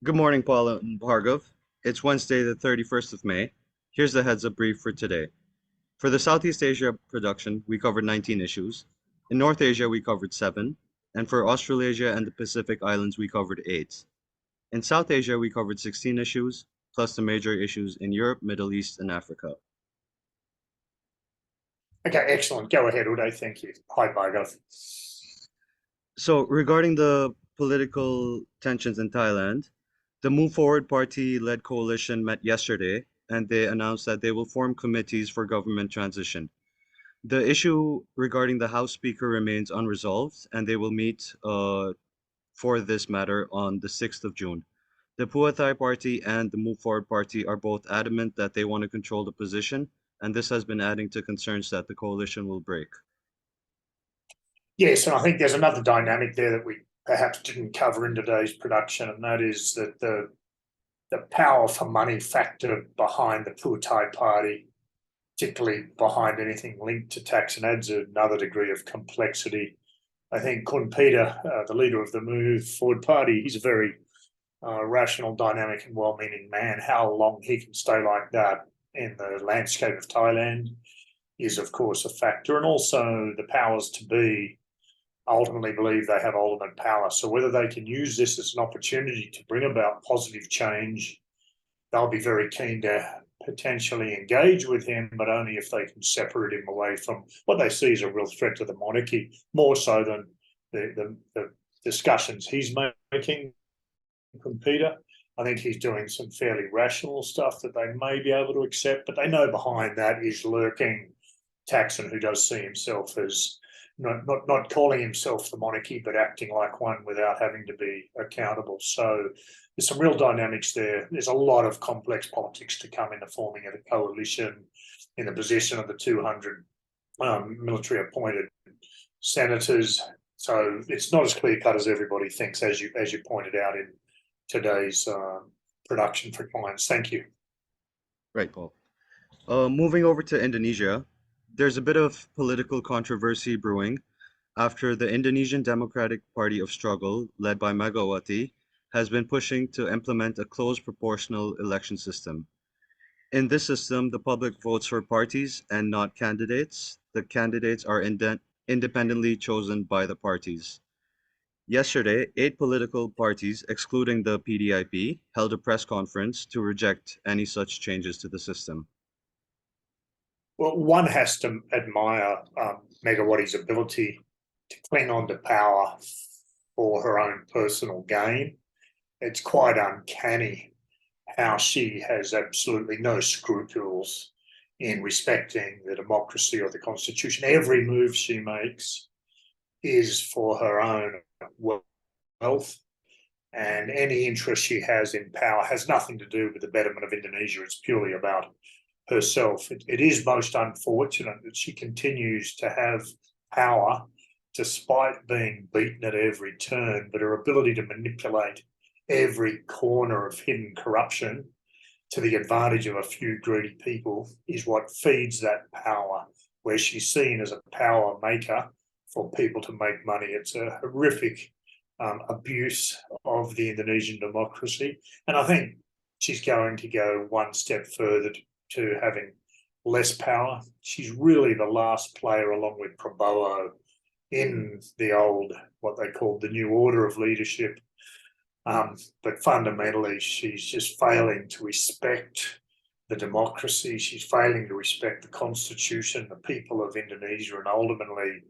Good morning, Paula and Bhargav. It's Wednesday, the 31st of May. Here's the heads up brief for today. For the Southeast Asia production, we covered 19 issues. In North Asia, we covered 7. And for Australasia and the Pacific Islands, we covered 8. In South Asia, we covered 16 issues, plus the major issues in Europe, Middle East, and Africa. Okay, excellent. Go ahead, Uday. Thank you. Hi, Bhargav. So, regarding the political tensions in Thailand, the Move Forward Party-led coalition met yesterday, and they announced that they will form committees for government transition. The issue regarding the House Speaker remains unresolved, and they will meet for this matter on the 6th of June. The Pheu Thai Party and the Move Forward Party are both adamant that they want to control the position, and this has been adding to concerns that the coalition will break. Yes, and I think there's another dynamic there that we perhaps didn't cover in today's production, and that is that the power for money factor behind the Pheu Thai Party, particularly behind anything linked to tax, and adds another degree of complexity. I think Kun Peter, the leader of the Move Forward Party, he's a very rational, dynamic, and well-meaning man. How long he can stay like that in the landscape of Thailand is, of course, a factor, and also the powers to be ultimately believe they have ultimate power. So whether they can use this as an opportunity to bring about positive change, they'll be very keen to potentially engage with him, but only if they can separate him away from what they see as a real threat to the monarchy, more so than the discussions he's making from Peter. I think he's doing some fairly rational stuff that they may be able to accept, but they know behind that is lurking Thaksin, who does see himself as not calling himself the monarchy, but acting like one without having to be accountable. So there's some real dynamics there. There's a lot of complex politics to come in the forming of the coalition, in the position of the 200 military appointed senators. So it's not as clear cut as everybody thinks, as you pointed out in today's production for clients. Thank you. Right, Paul. Moving over to Indonesia, there's a bit of political controversy brewing after the Indonesian Democratic Party of Struggle, led by Megawati, has been pushing to implement a closed proportional election system. In this system, the public votes for parties and not candidates. The candidates are independently chosen by the parties. Yesterday, 8 political parties, excluding the PDIP, held a press conference to reject any such changes to the system. Well, one has to admire Megawati's ability to cling on to power for her own personal gain. It's quite uncanny how she has absolutely no scruples in respecting the democracy or the constitution. Every move she makes is for her own wealth, and any interest she has in power has nothing to do with the betterment of Indonesia. It's purely about herself. It is most unfortunate that she continues to have power despite being beaten at every turn, but her ability to manipulate every corner of hidden corruption to the advantage of a few greedy people is what feeds that power, where she's seen as a power maker for people to make money. It's a horrific abuse of the Indonesian democracy. And I think she's going to go one step further to having less power. She's really the last player, along with Prabowo, in the old, what they called the new order of leadership. But fundamentally, she's just failing to respect the democracy. She's failing to respect the constitution, the people of Indonesia, and ultimately,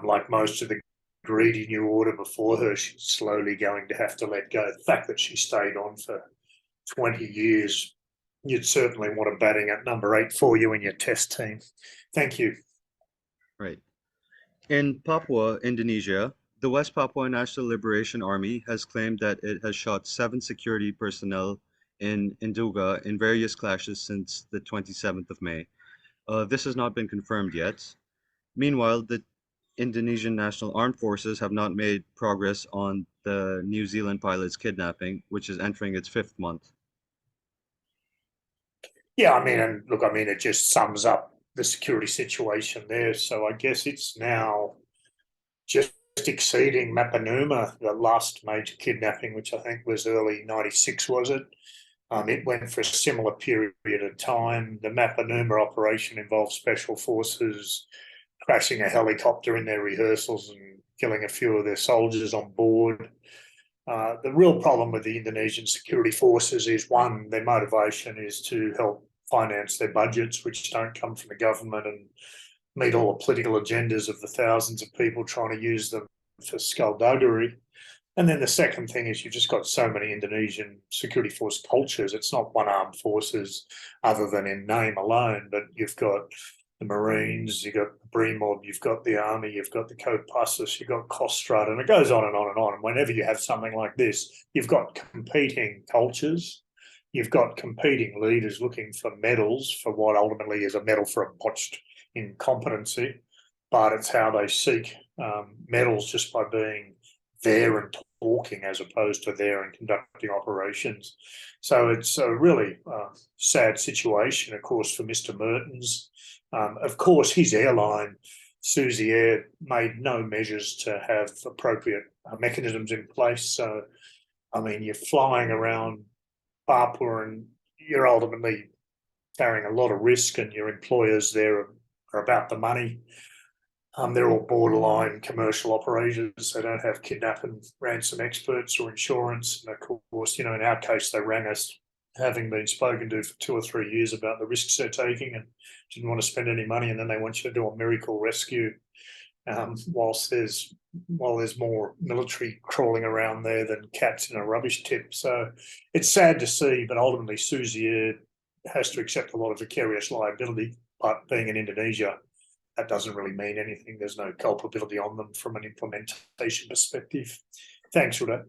like most of the greedy new order before her, she's slowly going to have to let go. The fact that she stayed on for 20 years, you'd certainly want a batting at number 8 for you in your test team. Thank you. Right. In Papua, Indonesia, the West Papua National Liberation Army has claimed that it has shot 7 security personnel in Induga in various clashes since the 27th of May. This has not been confirmed yet. Meanwhile, the Indonesian National Armed Forces have not made progress on the New Zealand pilot's kidnapping, which is entering its 5th month. Yeah, it just sums up the security situation there. So I guess it's now just exceeding Mapanuma, the last major kidnapping, which I think was early 96, was it? It went for a similar period of time. The Mapanuma operation involved special forces crashing a helicopter in their rehearsals and killing a few of their soldiers on board. The real problem with the Indonesian security forces is, one, their motivation is to help finance their budgets, which don't come from the government and meet all the political agendas of the thousands of people trying to use them for skullduggery. And then the second thing is, you've just got so many Indonesian security force cultures. It's not one armed forces other than in name alone, but you've got the Marines, you've got the BRIMOB, you've got the Army, you've got the Kopassus, you've got Kostrad, and it goes on and on and on. And whenever you have something like this, you've got competing cultures, you've got competing leaders looking for medals for what ultimately is a medal for a botched incompetency, but it's how they seek medals just by being there and talking as opposed to there and conducting operations. So it's a really sad situation, of course, for Mr. Mertens. Of course, his airline, Suzy Air, made no measures to have appropriate mechanisms in place. So, I mean, you're flying around Papua and you're ultimately carrying a lot of risk, and your employers there are about the money. They're all borderline commercial operators. They don't have kidnap and ransom experts or insurance. And of course, in our case, they rang us having been spoken to for 2 or 3 years about the risks they're taking and didn't want to spend any money. And then they want you to do a miracle rescue while there's more military crawling around there than cats in a rubbish tip. So it's sad to see, but ultimately Suzy Air has to accept a lot of vicarious liability. But being in Indonesia, that doesn't really mean anything. There's no culpability on them from an implementation perspective. Thanks, Uday.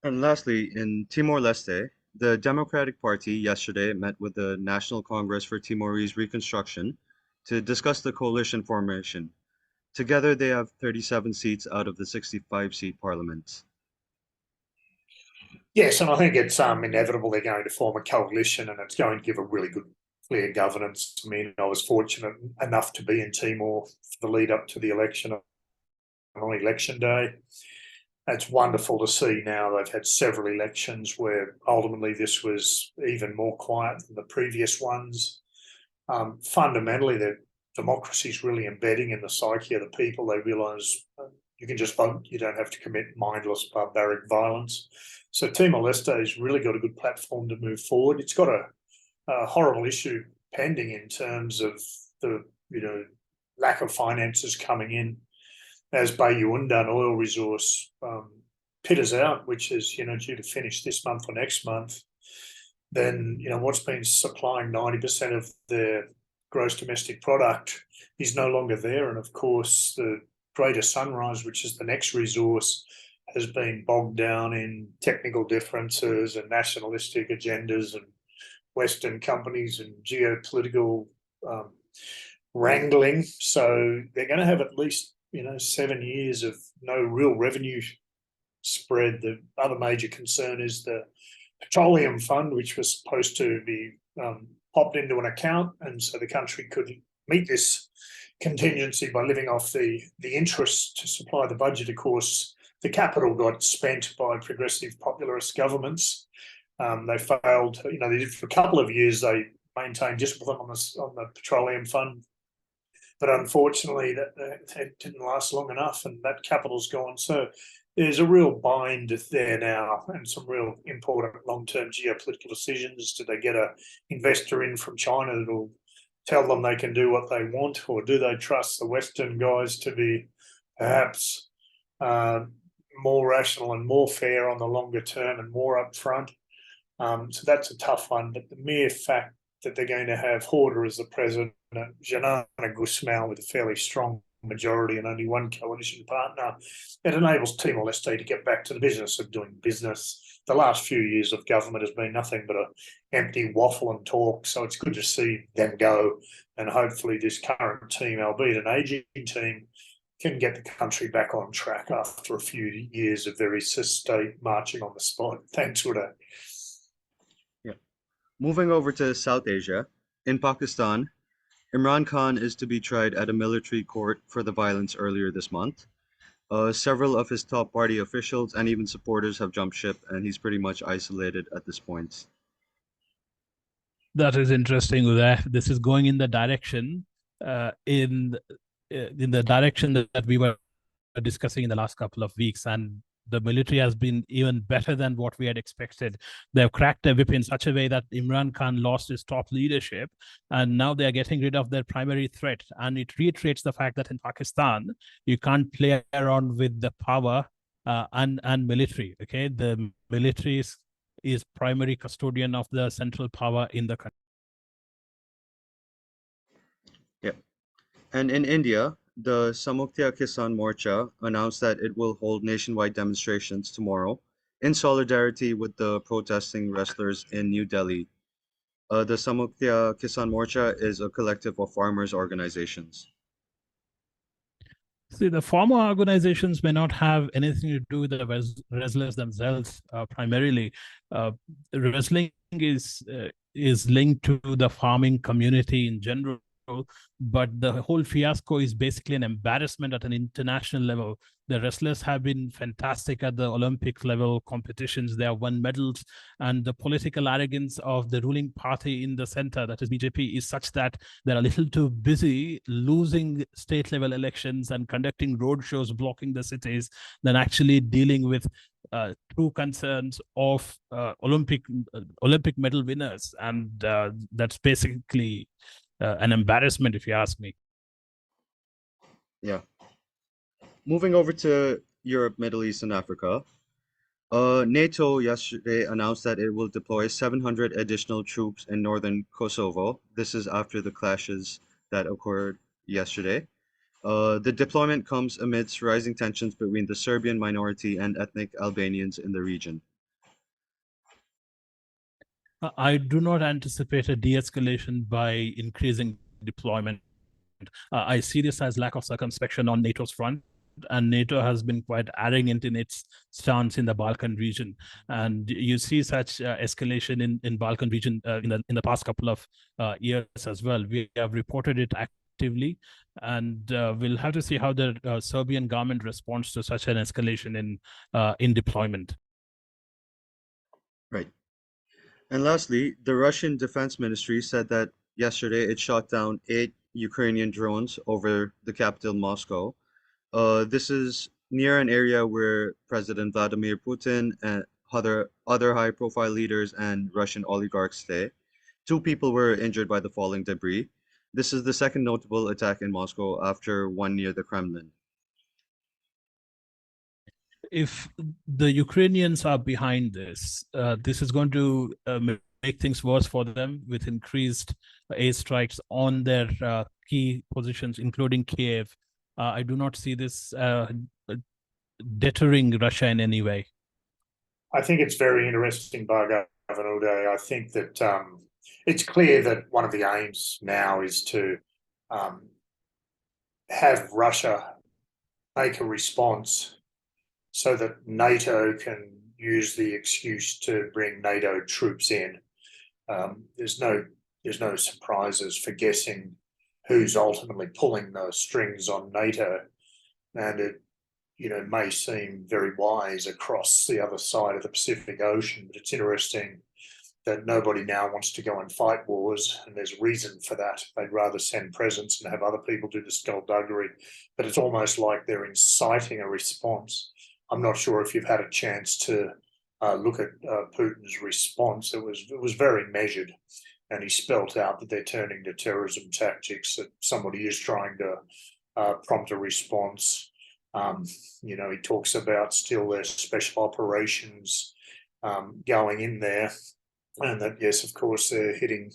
And lastly, in Timor-Leste, the Democratic Party yesterday met with the National Congress for Timorese Reconstruction to discuss the coalition formation. Together, they have 37 seats out of the 65-seat parliament. Yes, and I think it's inevitable they're going to form a coalition, and it's going to give a really good, clear governance. I mean, I was fortunate enough to be in Timor for the lead up to the election on election day. It's wonderful to see now they've had several elections where ultimately this was even more quiet than the previous ones. Fundamentally, the democracy is really embedding in the psyche of the people. They realise you can just vote, you don't have to commit mindless barbaric violence. So Timor-Leste has really got a good platform to move forward. It's got a horrible issue pending in terms of the lack of finances coming in. As Bayuundan oil resource pitters out, which is due to finish this month or next month, then what's been supplying 90% of their gross domestic product is no longer there. And of course, the Greater Sunrise, which is the next resource, has been bogged down in technical differences and nationalistic agendas and Western companies and geopolitical wrangling. So they're going to have at least 7 years of no real revenue spread. The other major concern is the petroleum fund, which was supposed to be popped into an account, and so the country could meet this contingency by living off the interest to supply the budget. Of course, the capital got spent by progressive populist governments. They failed. For a couple of years they maintained discipline on the petroleum fund, but unfortunately that didn't last long enough, and that capital's gone. So there's a real bind there now, and some real important long-term geopolitical decisions. Do they get an investor in from China that'll tell them they can do what they want, or do they trust the Western guys to be perhaps more rational and more fair on the longer term and more upfront? So that's a tough one. But the mere fact that they're going to have Horta as the president, Janana Gusmao with a fairly strong majority and only one coalition partner, it enables Timor-Leste to get back to the business of doing business. The last few years of government has been nothing but an empty waffle and talk, so it's good to see them go, and hopefully this current team, albeit an ageing team, can get the country back on track after a few years of very sustained marching on the spot. Thanks, Uday. Yeah. Moving over to South Asia, in Pakistan, Imran Khan is to be tried at a military court for the violence earlier this month. Several of his top party officials and even supporters have jumped ship, and he's pretty much isolated at this point. That is interesting, Uday. This is going in the direction in the direction that we were discussing in the last couple of weeks, and the military has been even better than what we had expected. They've cracked the whip in such a way that Imran Khan lost his top leadership, and now they are getting rid of their primary threat. And it reiterates the fact that in Pakistan, you can't play around with the power and military. Okay, the military is primary custodian of the central power in the country. Yeah. And in India, the Samukya Kisan Morcha announced that it will hold nationwide demonstrations tomorrow in solidarity with the protesting wrestlers in New Delhi. The Samukya Kisan Morcha is a collective of farmers' organizations. See, the former organizations may not have anything to do with the wrestlers themselves primarily. Wrestling is linked to the farming community in general, but the whole fiasco is basically an embarrassment at an international level. The wrestlers have been fantastic at the Olympic level competitions. They have won medals, and the political arrogance of the ruling party in the center, that is BJP, is such that they're a little too busy losing state level elections and conducting road shows blocking the cities than actually dealing with true concerns of Olympic medal winners, and that's basically an embarrassment, if you ask me. Yeah. Moving over to Europe, Middle East, and Africa. NATO yesterday announced that it will deploy 700 additional troops in northern Kosovo. This is after the clashes that occurred yesterday. The deployment comes amidst rising tensions between the Serbian minority and ethnic Albanians in the region. I do not anticipate a de-escalation by increasing deployment. I see this as lack of circumspection on NATO's front, and NATO has been quite arrogant in its stance in the Balkan region. And you see such escalation in Balkan region in the past couple of years as well. We have reported it actively, and we'll have to see how the Serbian government responds to such an escalation in deployment. Right. And lastly, the Russian Defense Ministry said that yesterday it shot down 8 Ukrainian drones over the capital, Moscow. This is near an area where President Vladimir Putin and other high-profile leaders and Russian oligarchs stay. 2 people were injured by the falling debris. This is the second notable attack in Moscow after one near the Kremlin. If the Ukrainians are behind this, this is going to make things worse for them with increased airstrikes on their key positions, including Kiev. I do not see this deterring Russia in any way. I think it's very interesting, Bhargav and Uday. I think that it's clear that one of the aims now is to have Russia make a response so that NATO can use the excuse to bring NATO troops in. There's no surprises for guessing who's ultimately pulling the strings on NATO, and it may seem very wise across the other side of the Pacific Ocean, but it's interesting that nobody now wants to go and fight wars, and there's reason for that. They'd rather send presents and have other people do the skullduggery, but it's almost like they're inciting a response. I'm not sure if you've had a chance to look at Putin's response. It was very measured, and he spelt out that they're turning to terrorism tactics, that somebody is trying to prompt a response. He talks about still their special operations going in there, and that, yes, of course, they're hitting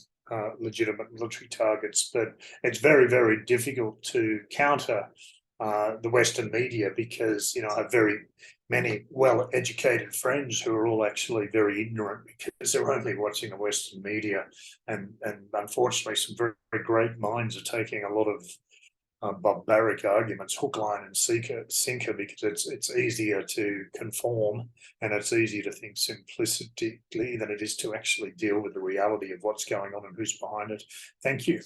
legitimate military targets, but it's very, very difficult to counter the Western media because, I have very many well-educated friends who are all actually very ignorant because they're only watching the Western media, and unfortunately some very, very great minds are taking a lot of barbaric arguments, hook, line, and sinker, because it's easier to conform and it's easier to think simplistically than it is to actually deal with the reality of what's going on and who's behind it. Thank you.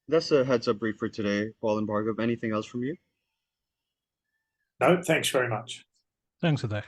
That's a heads up brief for today, Paul and Bhargav. Anything else from you? No, thanks very much. Thanks, Uday.